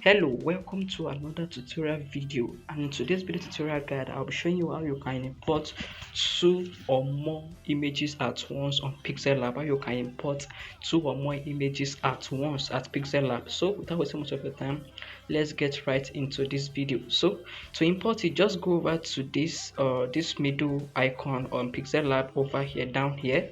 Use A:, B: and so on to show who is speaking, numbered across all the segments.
A: Hello, welcome to another tutorial video, and in today's video tutorial guide I'll be showing you how you can import two or more images at once on Pixellab. How you can import two or more images at once at Pixellab. So without wasting much of your time, let's get right into this video. So to import it, just go over to this middle icon on Pixellab over here, down here,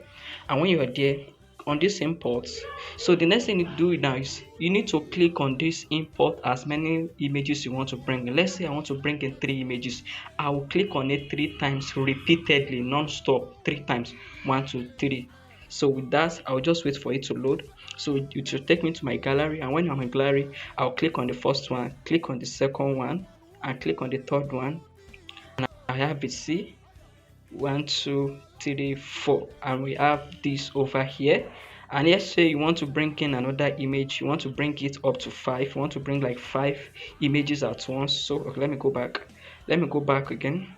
A: and when you're there on this import, so the next thing you do now is you need to click on this import as many images you want to bring in. Let's say I want to bring in 3 images. I will click on it 3 times repeatedly, non-stop, 3 times, 1 2 3. So with that, I'll just wait for it to load. So it will take me to my gallery, and when I'm in gallery, I'll click on the first one, click on the second one, and click on the third one, and I have it. See, 1 2 3 4, and we have this over here. And let's say you want to bring in another image, you want to bring it up to 5, you want to bring like 5 images at once. So okay, let me go back again.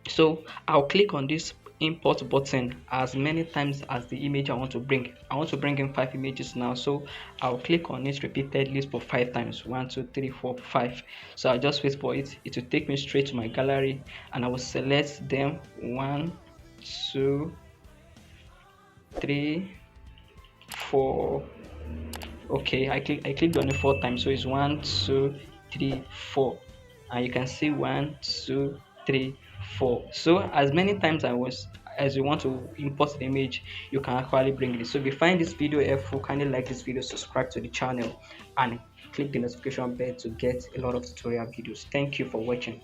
A: So I'll click on this import button as many times as the image I want to bring. I want to bring in 5 images now, so I'll click on it repeatedly for 5 times, 1 2 3 4 5. So I'll just wait for it. It will take me straight to my gallery, and I will select them, 1 2 3 4. Okay, I clicked on it 4 times, so it's 1 2 3 4, and you can see 1 2 3 4. So as many times as you want to import the image, you can actually bring it. So if you find this video helpful, kindly like this video, subscribe to the channel, and click the notification bell to get a lot of tutorial videos. Thank you for watching.